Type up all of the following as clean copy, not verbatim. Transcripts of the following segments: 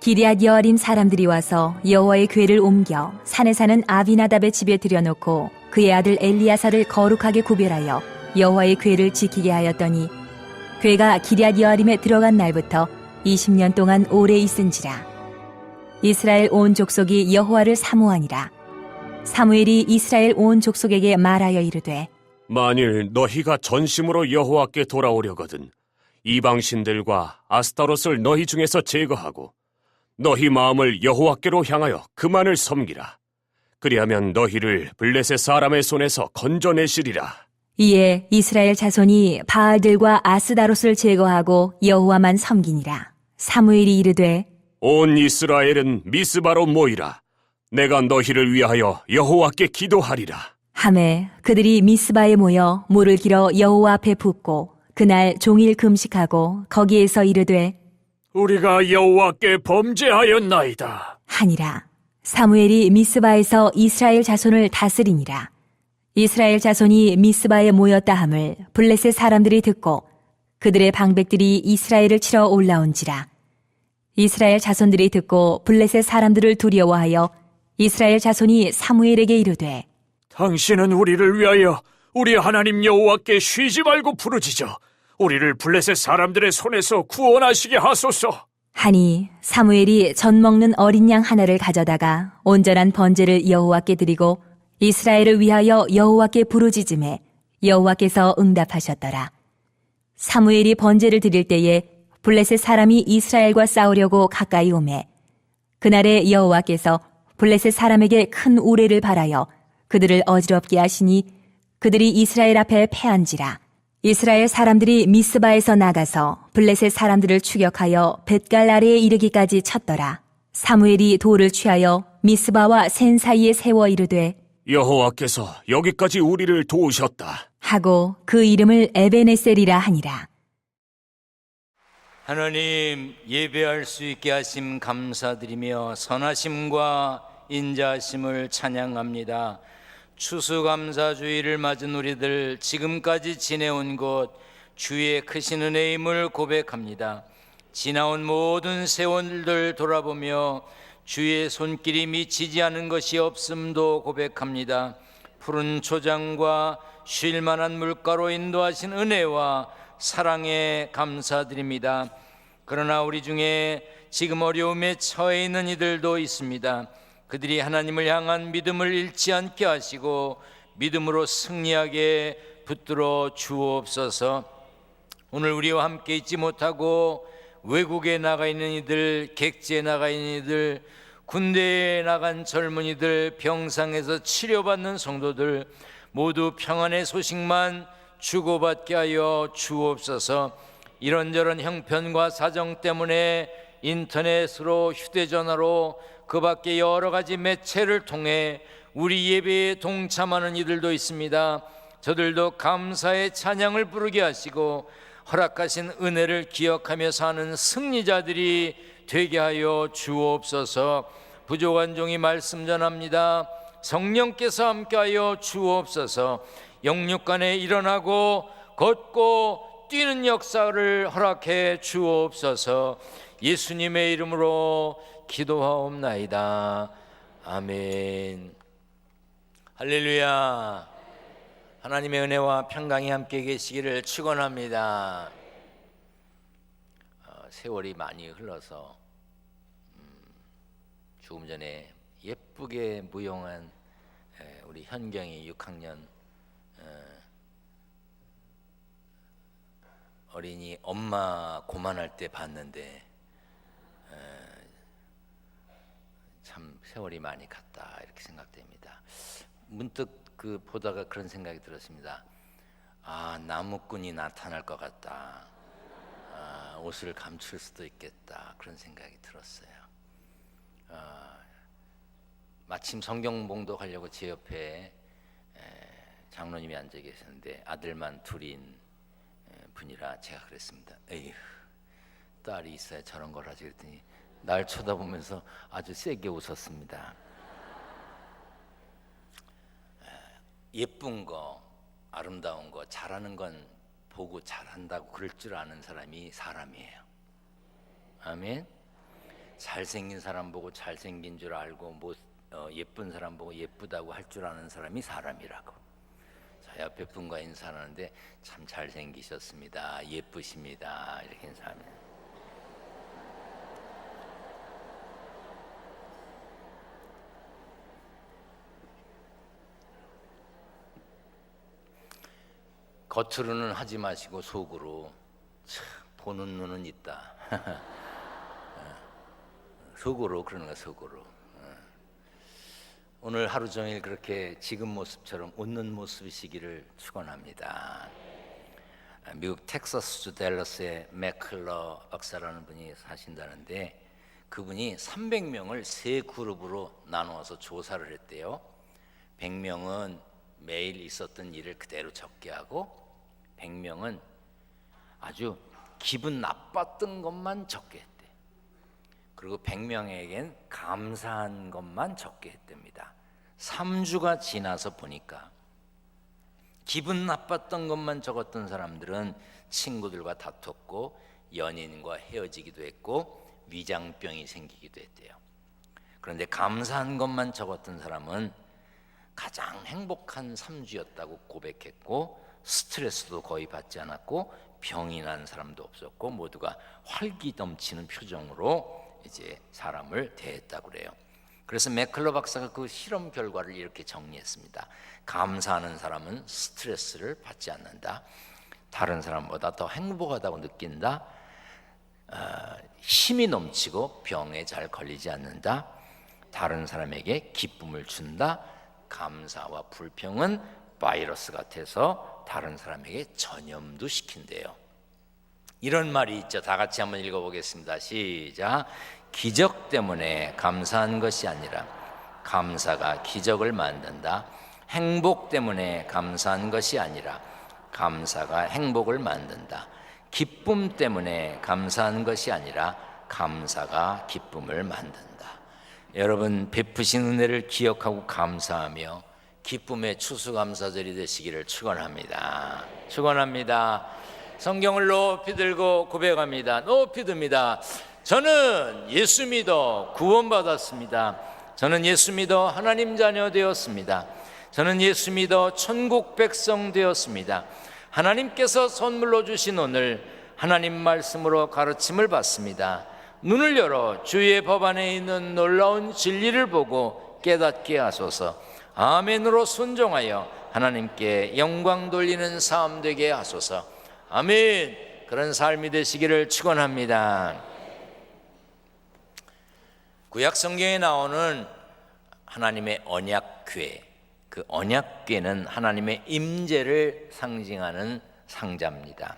기럇 여아림 사람들이 와서 여호와의 궤를 옮겨 산에 사는 아비나답의 집에 들여놓고 그의 아들 엘리야사를 거룩하게 구별하여 여호와의 궤를 지키게 하였더니 궤가 기럇 여아림에 들어간 날부터 20년 동안 오래 있은지라. 이스라엘 온 족속이 여호와를 사모하니라. 사무엘이 이스라엘 온 족속에게 말하여 이르되 만일 너희가 전심으로 여호와께 돌아오려거든 이방신들과 아스타롯을 너희 중에서 제거하고 너희 마음을 여호와께로 향하여 그만을 섬기라. 그리하면 너희를 블레셋 사람의 손에서 건져내시리라. 이에 이스라엘 자손이 바알들과 아스다롯을 제거하고 여호와만 섬기니라. 사무엘이 이르되 온 이스라엘은 미스바로 모이라. 내가 너희를 위하여 여호와께 기도하리라. 하매 그들이 미스바에 모여 물을 길어 여호와 앞에 붓고 그날 종일 금식하고 거기에서 이르되 우리가 여호와께 범죄하였나이다 하니라. 사무엘이 미스바에서 이스라엘 자손을 다스리니라. 이스라엘 자손이 미스바에 모였다 함을 블레셋 사람들이 듣고 그들의 방백들이 이스라엘을 치러 올라온지라. 이스라엘 자손들이 듣고 블레셋 사람들을 두려워하여 이스라엘 자손이 사무엘에게 이르되 당신은 우리를 위하여 우리 하나님 여호와께 쉬지 말고 부르짖어 우리를 블레셋 사람들의 손에서 구원하시게 하소서. 하니 사무엘이 젖 먹는 어린 양 하나를 가져다가 온전한 번제를 여호와께 드리고 이스라엘을 위하여 여호와께 부르짖음에 여호와께서 응답하셨더라. 사무엘이 번제를 드릴 때에 블레셋 사람이 이스라엘과 싸우려고 가까이 오매 그날에 여호와께서 블레셋 사람에게 큰 우레를 발하여 그들을 어지럽게 하시니 그들이 이스라엘 앞에 패한지라. 이스라엘 사람들이 미스바에서 나가서 블레셋 사람들을 추격하여 벳갈 아래에 이르기까지 쳤더라. 사무엘이 돌을 취하여 미스바와 센 사이에 세워 이르되 여호와께서 여기까지 우리를 도우셨다 하고 그 이름을 에베네셀이라 하니라. 하나님, 예배할 수 있게 하심 감사드리며 선하심과 인자하심을 찬양합니다. 추수감사주의를 맞은 우리들, 지금까지 지내온 곳 주의 크신 은혜임을 고백합니다. 지나온 모든 세월들 돌아보며 주의 손길이 미치지 않은 것이 없음도 고백합니다. 푸른 초장과 쉴만한 물가로 인도하신 은혜와 사랑에 감사드립니다. 그러나 우리 중에 지금 어려움에 처해 있는 이들도 있습니다. 그들이 하나님을 향한 믿음을 잃지 않게 하시고 믿음으로 승리하게 붙들어 주옵소서. 오늘 우리와 함께 있지 못하고 외국에 나가 있는 이들, 객지에 나가 있는 이들, 군대에 나간 젊은이들, 병상에서 치료받는 성도들 모두 평안의 소식만 주고받게 하여 주옵소서. 이런저런 형편과 사정 때문에 인터넷으로, 휴대전화로, 그 밖에 여러 가지 매체를 통해 우리 예배에 동참하는 이들도 있습니다. 저들도 감사의 찬양을 부르게 하시고 허락하신 은혜를 기억하며 사는 승리자들이 되게 하여 주옵소서. 부족한 종이 말씀 전합니다. 성령께서 함께하여 주옵소서. 영육간에 일어나고 걷고 뛰는 역사를 허락해 주옵소서. 예수님의 이름으로 기도하옵나이다. 아멘. 할렐루야. 하나님의 은혜와 평강이 함께 계시기를 축원합니다. 세월이 많이 흘러서 조금 전에 예쁘게 무용한 우리 현경이 6학년 어린이 엄마 고만할 때 봤는데 참 세월이 많이 갔다 이렇게 생각됩니다. 문득 그 보다가 그런 생각이 들었습니다. 아, 나무꾼이 나타날 것 같다. 옷을 감출 수도 있겠다. 그런 생각이 들었어요. 마침 성경 봉독하려고 제 옆에 장로님이 앉아 계셨는데 아들만 둘인 분이라 제가 그랬습니다. 에휴, 딸이 있어야 저런 걸 하지 그랬더니 날 쳐다보면서 아주 세게 웃었습니다. 예쁜 거, 아름다운 거, 잘하는 건 보고 잘한다고 그럴 줄 아는 사람이 사람이에요. 아멘. 잘생긴 사람 보고 잘생긴 줄 알고 예쁜 사람 보고 예쁘다고 할 줄 아는 사람이 사람이라고. 저 옆에 분과 인사하는데 참 잘생기셨습니다, 예쁘십니다, 이렇게 인사합니다. 겉으로는 하지 마시고 속으로 참 보는 눈은 있다. 속으로 그러는 거야, 속으로. 오늘 하루 종일 그렇게 지금 모습처럼 웃는 모습이시기를 축원합니다. 미국 텍사스 댈러스의 맥클러 박사라는 분이 사신다는데 그분이 300명을 세 그룹으로 나누어서 조사를 했대요. 100명은 매일 있었던 일을 그대로 적게 하고 100명은 아주 기분 나빴던 것만 적게 했대. 그리고 100명에겐 감사한 것만 적게 했답니다. 3주가 지나서 보니까 기분 나빴던 것만 적었던 사람들은 친구들과 다퉜고 연인과 헤어지기도 했고 위장병이 생기기도 했대요. 그런데 감사한 것만 적었던 사람은 가장 행복한 3주였다고 고백했고 스트레스도 거의 받지 않았고 병이 난 사람도 없었고 모두가 활기 넘치는 표정으로 이제 사람을 대했다고 그래요. 그래서 맥클러 박사가 그 실험 결과를 이렇게 정리했습니다. 감사하는 사람은 스트레스를 받지 않는다. 다른 사람보다 더 행복하다고 느낀다. 힘이 넘치고 병에 잘 걸리지 않는다. 다른 사람에게 기쁨을 준다. 감사와 불평은 바이러스 같아서 다른 사람에게 전염도 시킨대요. 이런 말이 있죠. 다 같이 한번 읽어보겠습니다. 시작. 기적 때문에 감사한 것이 아니라 감사가 기적을 만든다. 행복 때문에 감사한 것이 아니라 감사가 행복을 만든다. 기쁨 때문에 감사한 것이 아니라 감사가 기쁨을 만든다. 여러분, 베푸신 은혜를 기억하고 감사하며 기쁨의 추수감사절이 되시기를 축원합니다. 축원합니다. 성경을 높이 들고 고백합니다. 높이 듭니다. 저는 예수 믿어 구원받았습니다. 저는 예수 믿어 하나님 자녀 되었습니다. 저는 예수 믿어 천국 백성 되었습니다. 하나님께서 선물로 주신 오늘 하나님 말씀으로 가르침을 받습니다. 눈을 열어 주의 법 안에 있는 놀라운 진리를 보고 깨닫게 하소서. 아멘으로 순종하여 하나님께 영광 돌리는 삶 되게 하소서. 아멘. 그런 삶이 되시기를 축원합니다. 구약 성경에 나오는 하나님의 언약궤, 그 언약궤는 하나님의 임재를 상징하는 상자입니다.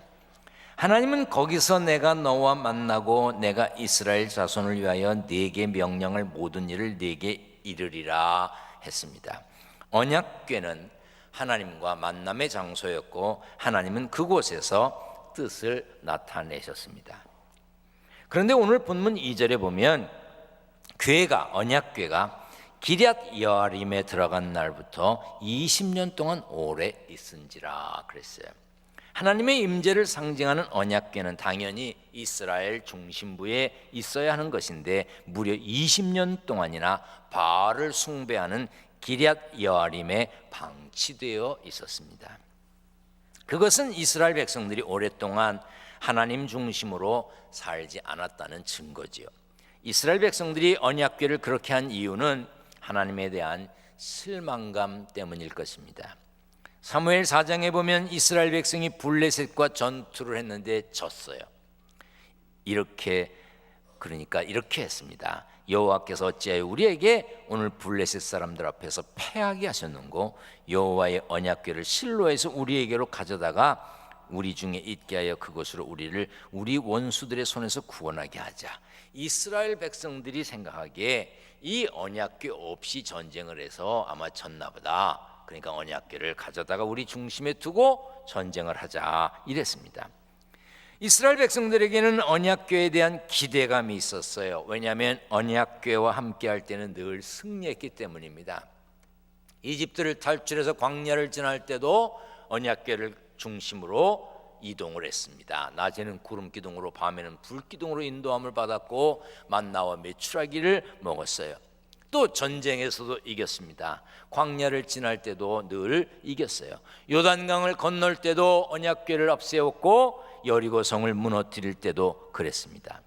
하나님은 거기서 내가 너와 만나고 내가 이스라엘 자손을 위하여 네게 명령할 모든 일을 네게 이르리라 했습니다. 언약궤는 하나님과 만남의 장소였고 하나님은 그곳에서 뜻을 나타내셨습니다. 그런데 오늘 본문 2절에 보면 궤가, 언약궤가 기럇 여아림에 들어간 날부터 20년 동안 오래 있은지라 그랬어요. 하나님의 임재를 상징하는 언약궤는 당연히 이스라엘 중심부에 있어야 하는 것인데 무려 20년 동안이나 바알을 숭배하는 기럇 여아림에 방치되어 있었습니다. 그것은 이스라엘 백성들이 오랫동안 하나님 중심으로 살지 않았다는 증거지요. 이스라엘 백성들이 언약궤를 그렇게 한 이유는 하나님에 대한 실망감 때문일 것입니다. 사무엘 4장에 보면 이스라엘 백성이 블레셋과 전투를 했는데 졌어요. 이렇게 했습니다. 여호와께서 어찌하여 우리에게 오늘 블레셋 사람들 앞에서 패하게 하셨는고 여호와의 언약궤를 실로에서 우리에게로 가져다가 우리 중에 있게 하여 그것으로 우리를 우리 원수들의 손에서 구원하게 하자. 이스라엘 백성들이 생각하기에 이 언약궤 없이 전쟁을 해서 아마 졌나 보다. 그러니까 언약궤를 가져다가 우리 중심에 두고 전쟁을 하자 이랬습니다. 이스라엘 백성들에게는 언약궤에 대한 기대감이 있었어요. 왜냐하면 언약궤와 함께 할 때는 늘 승리했기 때문입니다. 이집트를 탈출해서 광야를 지날 때도 언약궤를 중심으로 이동을 했습니다. 낮에는 구름 기둥으로 밤에는 불 기둥으로 인도함을 받았고 만나와 메추라기를 먹었어요. 또 전쟁에서도 이겼습니다. 광야를 지날 때도 늘 이겼어요. 요단강을 건널 때도 언약궤를 앞세웠고 여리고성을 무너뜨릴 때도 그랬습니다.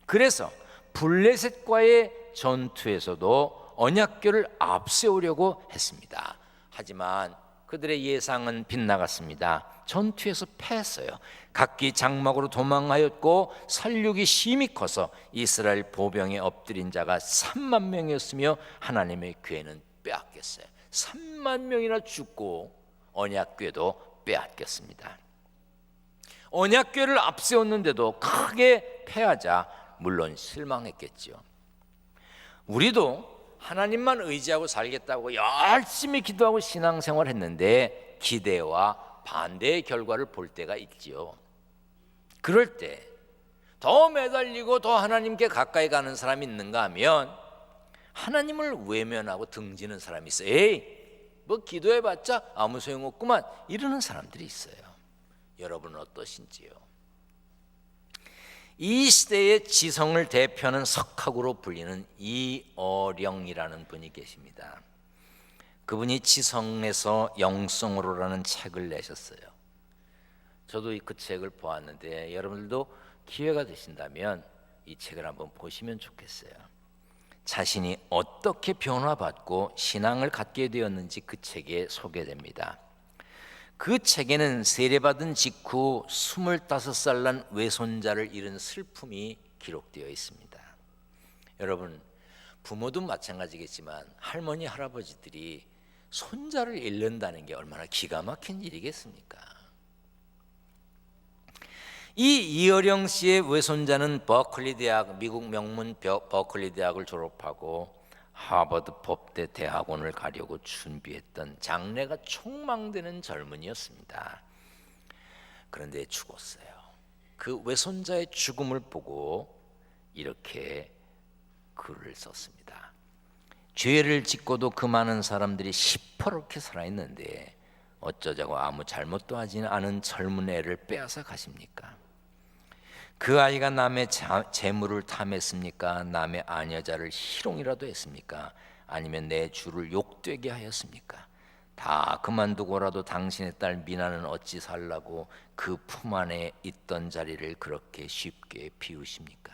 그래서 블레셋과의 전투에서도 언약궤를 앞세우려고 했습니다. 하지만 그들의 예상은 빗나갔습니다. 전투에서 패했어요. 각기 장막으로 도망하였고 살육이 심히 커서 이스라엘 보병에 엎드린 자가 3만 명이었으며 하나님의 궤는 빼앗겼어요. 3만 명이나 죽고 언약궤도 빼앗겼습니다. 언약궤를 앞세웠는데도 크게 패하자 물론 실망했겠죠. 우리도 하나님만 의지하고 살겠다고 열심히 기도하고 신앙생활 했는데 기대와 반대의 결과를 볼 때가 있지요. 그럴 때 더 매달리고 더 하나님께 가까이 가는 사람이 있는가 하면 하나님을 외면하고 등지는 사람이 있어요. 에이, 뭐 기도해봤자 아무 소용없구만 이러는 사람들이 있어요. 여러분은 어떠신지요? 이 시대의 지성을 대표하는 석학으로 불리는 이어령이라는 분이 계십니다. 그분이 지성에서 영성으로라는 책을 내셨어요. 저도 그 책을 보았는데 여러분들도 기회가 되신다면 이 책을 한번 보시면 좋겠어요. 자신이 어떻게 변화받고 신앙을 갖게 되었는지 그 책에 소개됩니다. 그 책에는 세례받은 직후 25살 난 외손자를 잃은 슬픔이 기록되어 있습니다. 여러분, 부모도 마찬가지겠지만 할머니, 할아버지들이 손자를 잃는다는 게 얼마나 기가 막힌 일이겠습니까? 이 이어령 씨의 외손자는 버클리 대학, 미국 명문 버클리 대학을 졸업하고 하버드 법대 대학원을 가려고 준비했던 장래가 촉망되는 젊은이였습니다. 그런데 죽었어요. 그 외손자의 죽음을 보고 이렇게 글을 썼습니다. 죄를 짓고도 그 많은 사람들이 시퍼렇게 살아있는데 어쩌자고 아무 잘못도 하지 않은 젊은 애를 빼앗아 가십니까? 그 아이가 남의 재물을 탐했습니까? 남의 아녀자를 희롱이라도 했습니까? 아니면 내 주를 욕되게 하였습니까? 다 그만두고라도 당신의 딸 미나는 어찌 살라고 그 품 안에 있던 자리를 그렇게 쉽게 비우십니까?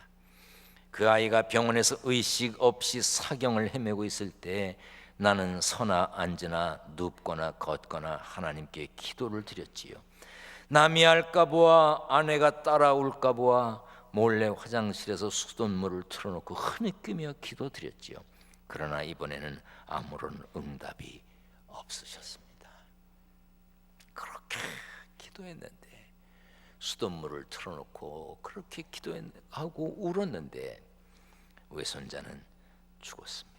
그 아이가 병원에서 의식 없이 사경을 헤매고 있을 때 나는 서나 앉으나 눕거나 걷거나 하나님께 기도를 드렸지요. 남이 알까 보아 아내가 따라올까 보아 몰래 화장실에서 수돗물을 틀어놓고 흐느끼며 기도드렸지요. 그러나 이번에는 아무런 응답이 없으셨습니다. 그렇게 기도했는데 수돗물을 틀어놓고 그렇게 기도하고 울었는데 외손자는 죽었습니다.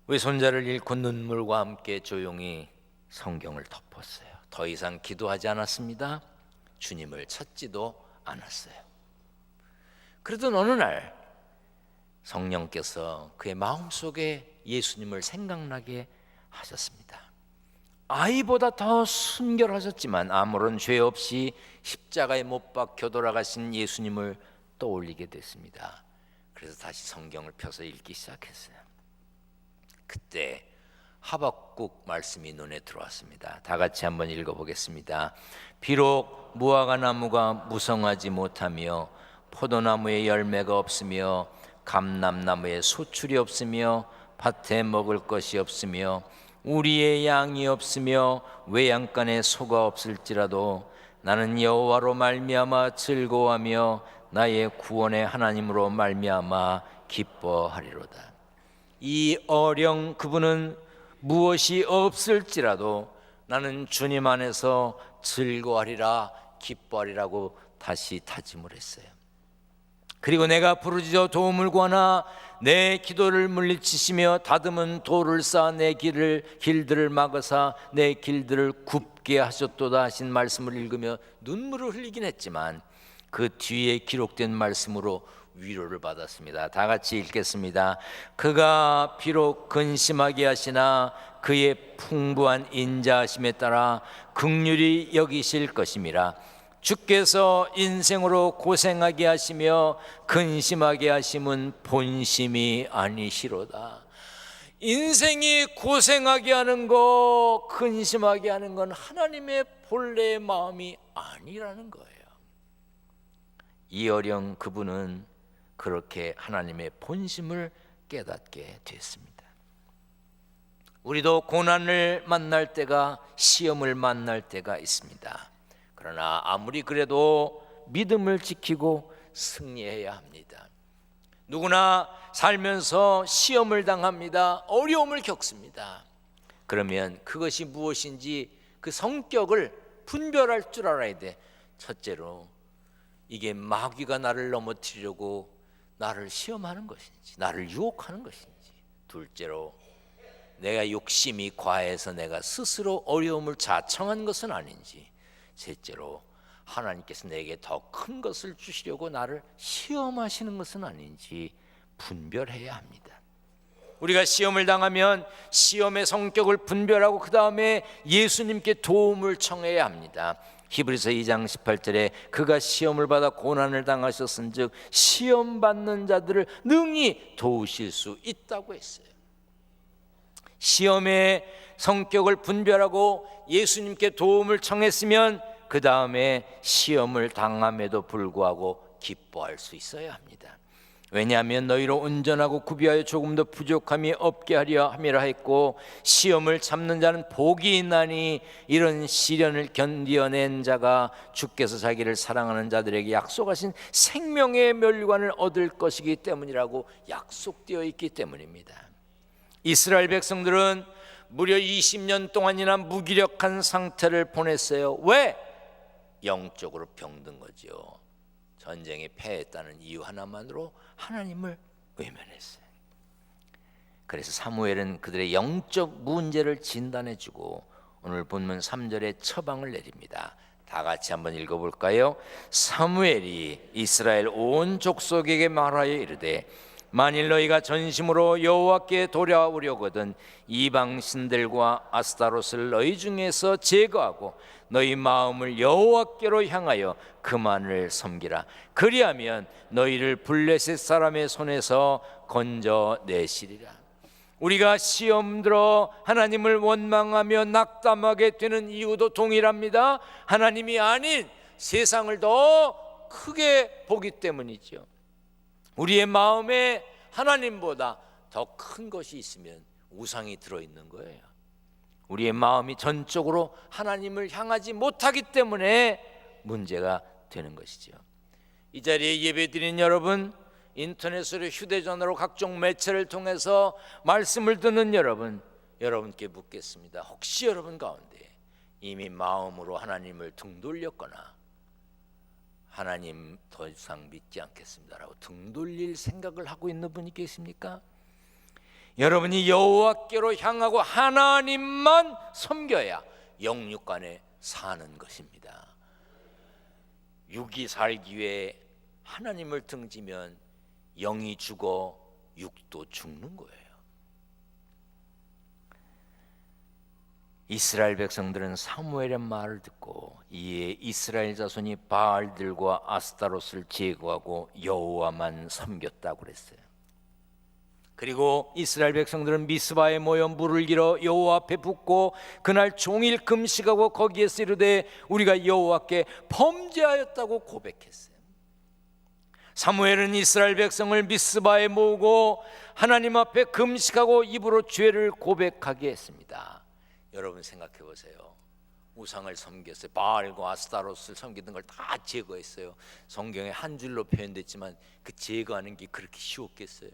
외손자를 잃고 눈물과 함께 조용히 성경을 덮었어요. 더 이상 기도하지 않았습니다. 주님을 찾지도 않았어요. 그러던 어느 날 성령께서 그의 마음속에 예수님을 생각나게 하셨습니다. 아이보다 더 순결하셨지만 아무런 죄 없이 십자가에 못 박혀 돌아가신 예수님을 떠올리게 됐습니다. 그래서 다시 성경을 펴서 읽기 시작했어요. 그때 하박국 말씀이 눈에 들어왔습니다. 다 같이 한번 읽어보겠습니다. 비록 무화과 나무가 무성하지 못하며 포도나무에 열매가 없으며 감람나무에 소출이 없으며 밭에 먹을 것이 없으며 우리의 양이 없으며 외양간에 소가 없을지라도 나는 여호와로 말미암아 즐거워하며 나의 구원의 하나님으로 말미암아 기뻐하리로다. 이 어령 그분은 무엇이 없을지라도 나는 주님 안에서 즐거워하리라 기뻐하리라고 다시 다짐을 했어요. 그리고 내가 부르짖어 도움을 구하나 내 기도를 물리치시며 다듬은 돌을 쌓아 내 길들을 막으사 내 길들을 굽게 하셨도다 하신 말씀을 읽으며 눈물을 흘리긴 했지만 그 뒤에 기록된 말씀으로 위로를 받았습니다. 다 같이 읽겠습니다. 그가 비록 근심하게 하시나 그의 풍부한 인자하심에 따라 긍휼히 여기실 것임이라. 주께서 인생으로 고생하게 하시며 근심하게 하심은 본심이 아니시로다. 인생이 고생하게 하는 거, 근심하게 하는 건 하나님의 본래의 마음이 아니라는 거예요. 이어령 그분은 그렇게 하나님의 본심을 깨닫게 됐습니다. 우리도 고난을 만날 때가, 시험을 만날 때가 있습니다. 그러나 아무리 그래도 믿음을 지키고 승리해야 합니다. 누구나 살면서 시험을 당합니다. 어려움을 겪습니다. 그러면 그것이 무엇인지 그 성격을 분별할 줄 알아야 돼. 첫째로, 이게 마귀가 나를 넘어뜨리려고 나를 시험하는 것인지, 나를 유혹하는 것인지. 둘째로, 내가 욕심이 과해서 내가 스스로 어려움을 자청한 것은 아닌지. 셋째로, 하나님께서 내게 더 큰 것을 주시려고 나를 시험하시는 것은 아닌지 분별해야 합니다. 우리가 시험을 당하면 시험의 성격을 분별하고 그 다음에 예수님께 도움을 청해야 합니다. 히브리서 2장 18절에 그가 시험을 받아 고난을 당하셨은즉 시험 받는 자들을 능히 도우실 수 있다고 했어요. 시험의 성격을 분별하고 예수님께 도움을 청했으면 그 다음에 시험을 당함에도 불구하고 기뻐할 수 있어야 합니다. 왜냐하면 너희로 온전하고 구비하여 조금 더 부족함이 없게 하려 함이라 했고, 시험을 참는 자는 복이 있나니 이런 시련을 견디어낸 자가 주께서 자기를 사랑하는 자들에게 약속하신 생명의 멸관을 얻을 것이기 때문이라고 약속되어 있기 때문입니다. 이스라엘 백성들은 무려 20년 동안이나 무기력한 상태를 보냈어요. 왜? 영적으로 병든 거죠. 전쟁에 패했다는 이유 하나만으로 하나님을 외면했어요. 그래서 사무엘은 그들의 영적 문제를 진단해주고 오늘 본문 3절에 처방을 내립니다. 다 같이 한번 읽어볼까요? 사무엘이 이스라엘 온 족속에게 말하여 이르되 만일 너희가 전심으로 여호와께 돌아오려거든 이방 신들과 아스타롯을 너희 중에서 제거하고 너희 마음을 여호와께로 향하여 그만을 섬기라. 그리하면 너희를 블레셋 사람의 손에서 건져내시리라. 우리가 시험 들어 하나님을 원망하며 낙담하게 되는 이유도 동일합니다. 하나님이 아닌 세상을 더 크게 보기 때문이죠. 우리의 마음에 하나님보다 더 큰 것이 있으면 우상이 들어있는 거예요. 우리의 마음이 전적으로 하나님을 향하지 못하기 때문에 문제가 되는 것이죠. 이 자리에 예배드린 여러분, 인터넷으로 휴대전화로 각종 매체를 통해서 말씀을 듣는 여러분, 여러분께 묻겠습니다. 혹시 여러분 가운데 이미 마음으로 하나님을 등 돌렸거나 하나님 더 이상 믿지 않겠습니다라고 등 돌릴 생각을 하고 있는 분이 계십니까? 여러분이 여호와께로 향하고 하나님만 섬겨야 영육 간에 사는 것입니다. 육이 살기 위해 하나님을 등지면 영이 죽어 육도 죽는 거예요. 이스라엘 백성들은 사무엘의 말을 듣고 이에 이스라엘 자손이 바알들과 아스타롯을 제거하고 여호와만 섬겼다고 그랬어요. 그리고 이스라엘 백성들은 미스바에 모여 물을 길어 여호와 앞에 붓고 그날 종일 금식하고 거기에서 이르되 우리가 여호와께 범죄하였다고 고백했어요. 사무엘은 이스라엘 백성을 미스바에 모으고 하나님 앞에 금식하고 입으로 죄를 고백하게 했습니다. 여러분 생각해 보세요. 우상을 섬겼어요. 바알과 아스타롯을 섬기던 걸 다 제거했어요. 성경에 한 줄로 표현됐지만 그 제거하는 게 그렇게 쉬웠겠어요?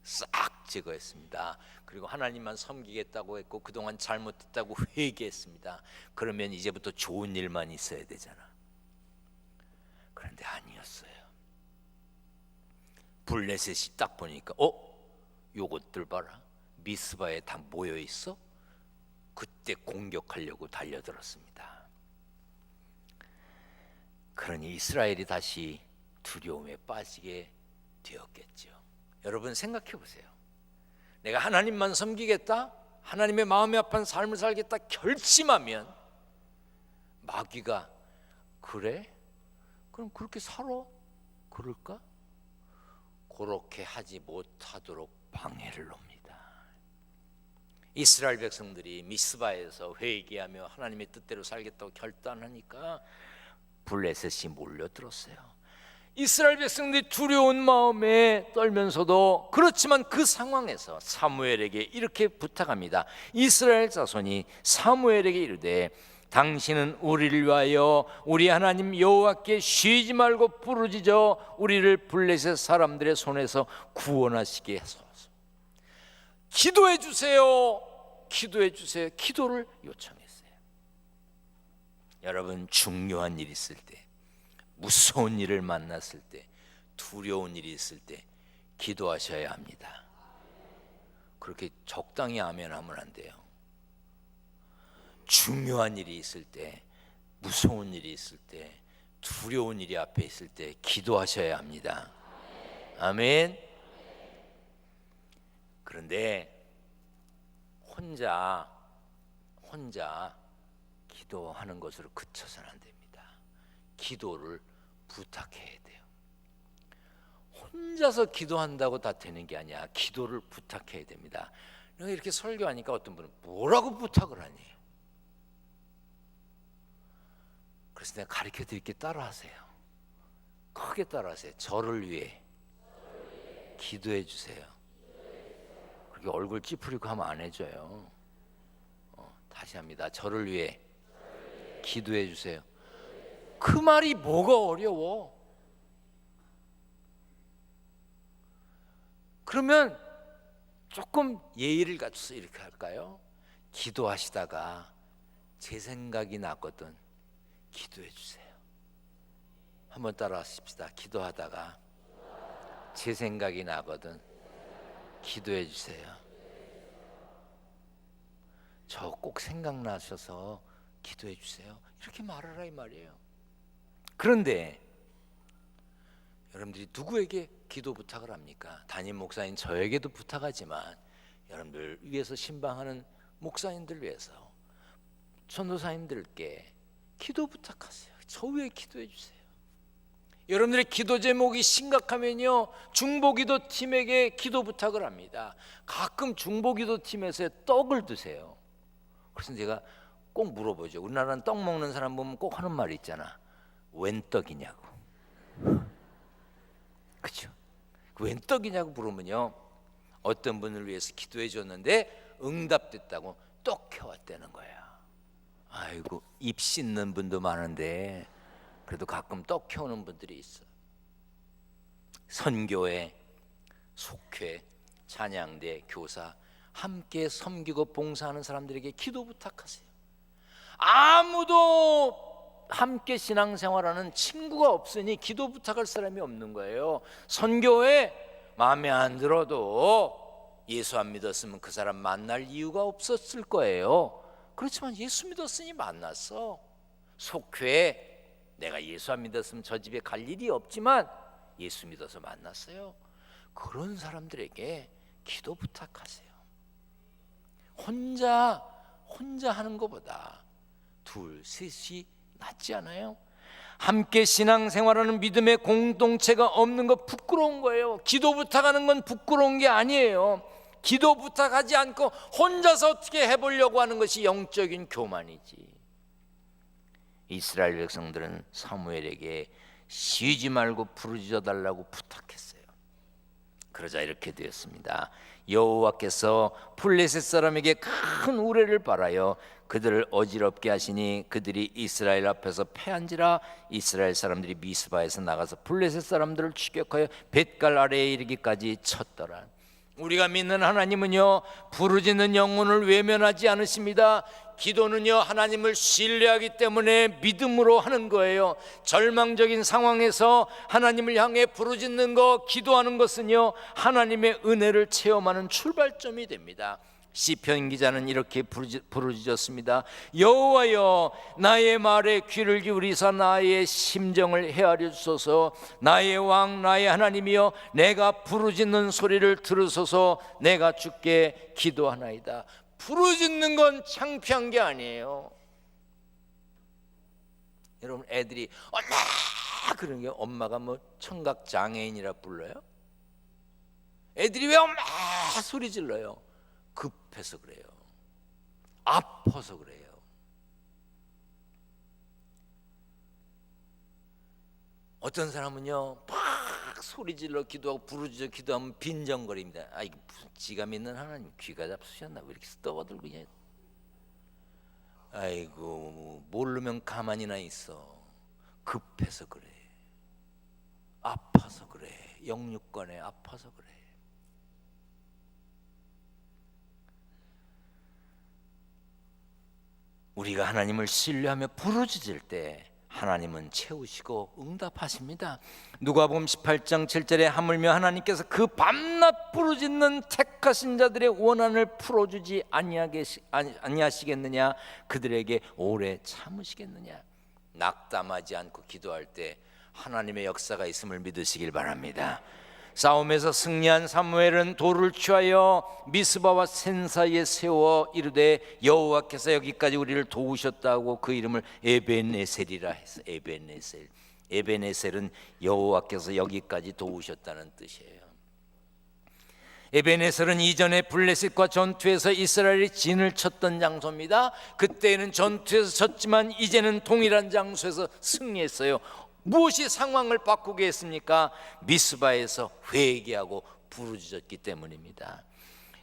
싹 제거했습니다. 그리고 하나님만 섬기겠다고 했고 그동안 잘못했다고 회개했습니다. 그러면 이제부터 좋은 일만 있어야 되잖아. 그런데 아니었어요. 블레셋이 딱 보니까 요것들 봐라. 미스바에 다 모여 있어? 그때 공격하려고 달려들었습니다. 그러니 이스라엘이 다시 두려움에 빠지게 되었겠죠. 여러분 생각해 보세요. 내가 하나님만 섬기겠다, 하나님의 마음에 합한 삶을 살겠다 결심하면 마귀가 그래? 그럼 그렇게 살아? 그럴까? 그렇게 하지 못하도록 방해를 놓습니다. 이스라엘 백성들이 미스바에서 회개하며 하나님의 뜻대로 살겠다고 결단하니까 블레셋이 몰려들었어요. 이스라엘 백성들이 두려운 마음에 떨면서도 그렇지만 그 상황에서 사무엘에게 이렇게 부탁합니다. 이스라엘 자손이 사무엘에게 이르되 당신은 우리를 위하여 우리 하나님 여호와께 쉬지 말고 부르짖어 우리를 블레셋 사람들의 손에서 구원하시게 하소서. 기도해 주세요. 기도해 주세요. 기도를 요청했어요. 여러분 중요한 일이 있을 때, 무서운 일을 만났을 때, 두려운 일이 있을 때 기도하셔야 합니다. 그렇게 적당히 아멘하면 안 돼요. 중요한 일이 있을 때, 무서운 일이 있을 때, 두려운 일이 앞에 있을 때 기도하셔야 합니다. 아멘. 그런데 혼자 기도하는 것으로 그쳐서는 안 됩니다. 기도를 부탁해야 돼요. 혼자서 기도한다고 다 되는 게 아니야. 기도를 부탁해야 됩니다. 내가 이렇게 설교하니까 어떤 분은 뭐라고 부탁을 하니? 그래서 내가 가르쳐 드릴게 따라하세요. 크게 따라하세요. 저를 위해 기도해 주세요. 그렇게 얼굴 찌푸리고 하면 안 해줘요. 다시 합니다. 저를 위해 기도해 주세요. 그 말이 뭐가 어려워? 그러면 조금 예의를 갖춰서 이렇게 할까요? 기도하시다가 제 생각이 났거든. 기도해 주세요. 한번 따라하십시다. 기도하다가 제 생각이 나거든. 기도해 주세요. 저 꼭 생각나셔서 기도해 주세요. 이렇게 말하라 이 말이에요. 그런데 여러분들이 누구에게 기도 부탁을 합니까? 담임 목사인 저에게도 부탁하지만 여러분들 위해서 신방하는 목사님들 위해서 전도사님들께 기도 부탁하세요. 저 위해 기도해 주세요. 여러분들의 기도 제목이 심각하면요 중보기도 팀에게 기도 부탁을 합니다. 가끔 중보기도 팀에서 떡을 드세요. 그래서 제가 꼭 물어보죠. 우리나라는 떡 먹는 사람 보면 꼭 하는 말이 있잖아. 웬 떡이냐고. 그렇죠? 웬 떡이냐고 물으면요 어떤 분을 위해서 기도해 줬는데 응답됐다고 떡 켜왔다는 거야. 아이고 입 씻는 분도 많은데 그래도 가끔 떡 켜오는 분들이 있어. 선교회, 속회, 찬양대, 교사 함께 섬기고 봉사하는 사람들에게 기도 부탁하세요. 아무도 함께 신앙생활하는 친구가 없으니 기도 부탁할 사람이 없는 거예요. 선교회 마음에 안 들어도 예수 안 믿었으면 그 사람 만날 이유가 없었을 거예요. 그렇지만 예수 믿었으니 만났어. 속회 내가 예수 안 믿었으면 저 집에 갈 일이 없지만 예수 믿어서 만났어요. 그런 사람들에게 기도 부탁하세요. 혼자 하는 것보다 둘, 셋이 낫지 않아요? 함께 신앙생활하는 믿음의 공동체가 없는 거 부끄러운 거예요. 기도 부탁하는 건 부끄러운 게 아니에요. 기도 부탁하지 않고 혼자서 어떻게 해보려고 하는 것이 영적인 교만이지. 이스라엘 백성들은 사무엘에게 쉬지 말고 부르짖어 달라고 부탁했어요. 그러자 이렇게 되었습니다. 여호와께서 블레셋 사람에게 큰 우레를 발하여 그들을 어지럽게 하시니 그들이 이스라엘 앞에서 패한지라. 이스라엘 사람들이 미스바에서 나가서 블레셋 사람들을 추격하여 벳갈 아래에 이르기까지 쳤더라. 우리가 믿는 하나님은요 부르짖는 영혼을 외면하지 않으십니다. 기도는요 하나님을 신뢰하기 때문에 믿음으로 하는 거예요. 절망적인 상황에서 하나님을 향해 부르짖는 거, 기도하는 것은요 하나님의 은혜를 체험하는 출발점이 됩니다. 시편 기자는 이렇게 부르짖었습니다. 여호와여, 나의 말에 귀를 기울이사 나의 심정을 헤아려 주소서. 나의 왕 나의 하나님이여, 내가 부르짖는 소리를 들으소서. 내가 주께 기도하나이다. 부르짖는 건 창피한 게 아니에요. 여러분, 애들이 엄마 그러는 게 엄마가 뭐 청각 장애인이라 불러요? 애들이 왜 엄마 소리 질러요? 급해서 그래요. 아파서 그래요. 어떤 사람은요 막 소리 질러 기도하고 부르짖어 기도하면 빈정거립니다. 아, 이거 무슨 지가 믿는 하나님 귀가 잡수셨나 왜 이렇게 떠들고 그냥. 아이고, 모르면 가만히나 있어. 급해서 그래. 아파서 그래. 영육간에 아파서 그래. 우리가 하나님을 신뢰하며 부르짖을 때 하나님은 채우시고 응답하십니다. 누가복음 18장 7절에 하물며 하나님께서 그 밤낮 부르짖는 택하신 자들의 원한을 풀어주지 아니하시겠느냐? 그들에게 오래 참으시겠느냐? 낙담하지 않고 기도할 때 하나님의 역사가 있음을 믿으시길 바랍니다. 싸움에서 승리한 사무엘은 돌을 취하여 미스바와 센 사이에 세워 이르되 여호와께서 여기까지 우리를 도우셨다고 그 이름을 에벤에셀이라 해서 에벤에셀. 에벤에셀은 여호와께서 여기까지 도우셨다는 뜻이에요. 에벤에셀은 이전에 블레셋과 전투에서 이스라엘이 진을 쳤던 장소입니다. 그때는 전투에서 졌지만 이제는 동일한 장소에서 승리했어요. 무엇이 상황을 바꾸게 했습니까? 미스바에서 회개하고 부르짖었기 때문입니다.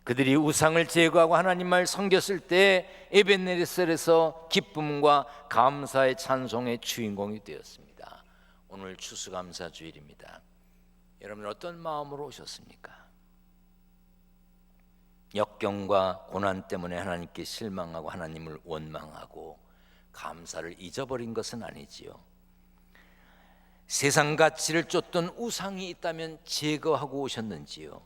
그들이 우상을 제거하고 하나님 말 섬겼을 때 에벤에셀에서 기쁨과 감사의 찬송의 주인공이 되었습니다. 오늘 추수감사 주일입니다. 여러분 어떤 마음으로 오셨습니까? 역경과 고난 때문에 하나님께 실망하고 하나님을 원망하고 감사를 잊어버린 것은 아니지요. 세상 가치를 쫓던 우상이 있다면 제거하고 오셨는지요?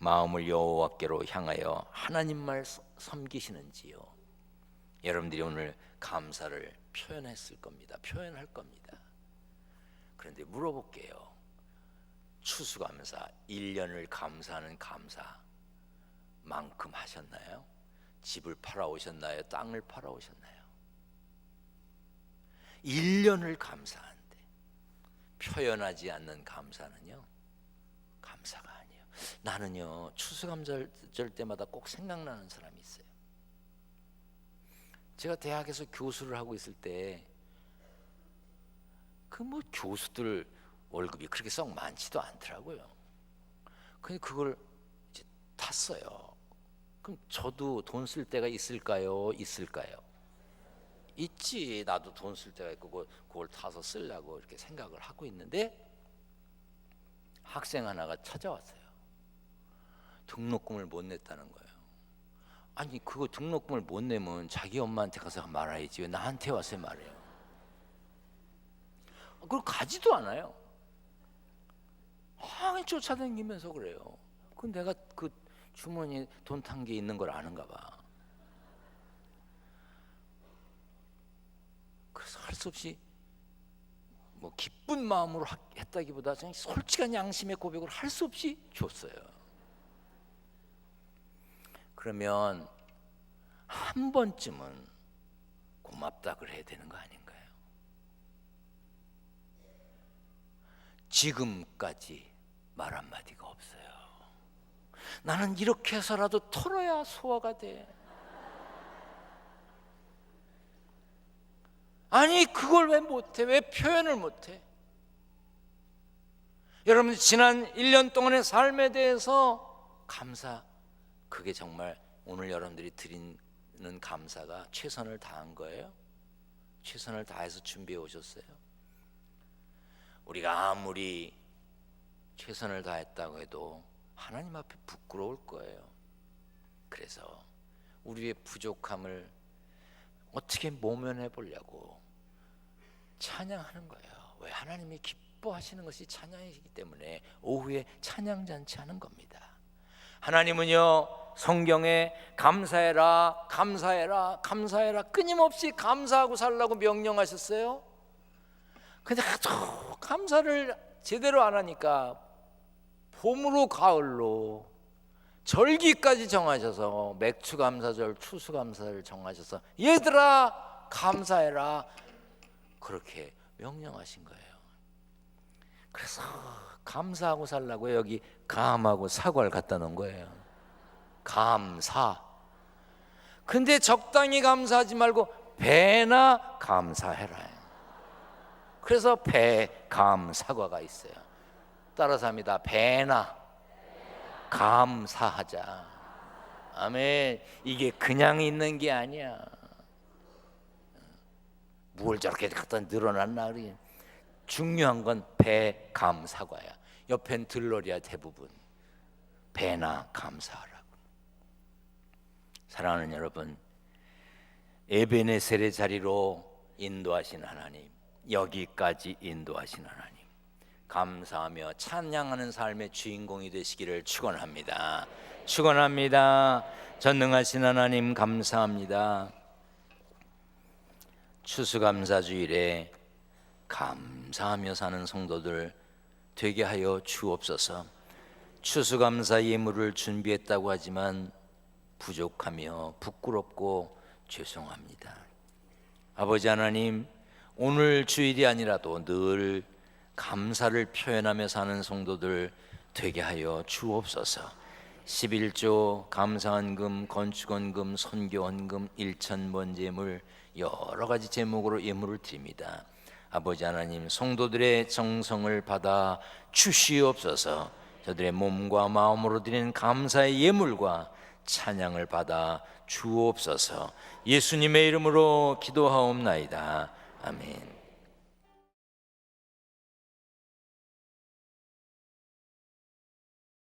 마음을 여호와께로 향하여 하나님 말 섬기시는지요? 여러분들이 오늘 감사를 표현했을 겁니다. 표현할 겁니다. 그런데 물어볼게요. 추수감사 1년을 감사하는 감사만큼 하셨나요? 집을 팔아오셨나요? 땅을 팔아오셨나요? 1년을 감사하는데 표현하지 않는 감사는요, 감사가 아니에요. 나는요 추수감사절 때마다 꼭 생각나는 사람이 있어요. 제가 대학에서 교수를 하고 있을 때 그 뭐 교수들 월급이 그렇게 썩 많지도 않더라고요. 근데 그걸 이제 탔어요. 그럼 저도 돈 쓸 때가 있을까요? 있지. 나도 돈 쓸 때가 있고 그걸 타서 쓰려고 이렇게 생각을 하고 있는데 학생 하나가 찾아왔어요. 등록금을 못 냈다는 거예요. 아니 그거 등록금을 못 내면 자기 엄마한테 가서 말아야지 왜 나한테 와서 말해요? 그걸 가지도 않아요. 항상 쫓아다니면서 그래요. 그 내가 그 주머니에 돈 탄 게 있는 걸 아는가 봐. 그래서 할 수 없이 뭐 기쁜 마음으로 했다기보다 그냥 솔직한 양심의 고백을 할 수 없이 줬어요. 그러면 한 번쯤은 고맙다 그래야 되는 거 아닌가요? 지금까지 말 한마디가 없어요. 나는 이렇게 해서라도 털어야 소화가 돼. 아니 그걸 왜 못해? 왜 표현을 못해? 여러분 지난 1년 동안의 삶에 대해서 감사, 그게 정말 오늘 여러분들이 드리는 감사가 최선을 다한 거예요? 최선을 다해서 준비해 오셨어요? 우리가 아무리 최선을 다했다고 해도 하나님 앞에 부끄러울 거예요. 그래서 우리의 부족함을 어떻게 모면해 보려고 찬양하는 거예요. 왜? 하나님이 기뻐하시는 것이 찬양이기 때문에 오후에 찬양 잔치 하는 겁니다. 하나님은요 성경에 감사해라, 감사해라, 감사해라, 끊임없이 감사하고 살라고 명령하셨어요. 근데 아주 감사를 제대로 안 하니까 봄으로 가을로 절기까지 정하셔서 맥추감사절, 추수감사를 정하셔서 얘들아 감사해라 그렇게 명령하신 거예요. 그래서 감사하고 살라고 여기 감하고 사과를 갖다 놓은 거예요. 감사. 근데 적당히 감사하지 말고 배나 감사해라. 그래서 배, 감, 사과가 있어요. 따라서 합니다. 배나 감사하자. 아멘. 이게 그냥 있는 게 아니야. 뭘 저렇게 갖다 늘어놨나 그래. 중요한 건 배, 감, 사과야. 옆엔 들러리야 대부분. 배나 감사하라고. 사랑하는 여러분, 에베네셀의 자리로 인도하신 하나님, 여기까지 인도하신 하나님, 감사하며 찬양하는 삶의 주인공이 되시기를 축원합니다. 축원합니다. 전능하신 하나님 감사합니다. 추수감사주일에 감사하며 사는 성도들 되게 하여 주옵소서. 추수감사 예물을 준비했다고 하지만 부족하며 부끄럽고 죄송합니다. 아버지 하나님, 오늘 주일이 아니라도 늘 감사를 표현하며 사는 성도들 되게 하여 주옵소서. 11조 감사헌금, 건축헌금, 선교헌금, 일천번제물 여러 가지 제목으로 예물을 드립니다. 아버지 하나님, 성도들의 정성을 받아 주시옵소서. 저들의 몸과 마음으로 드리는 감사의 예물과 찬양을 받아 주옵소서. 예수님의 이름으로 기도하옵나이다. 아멘.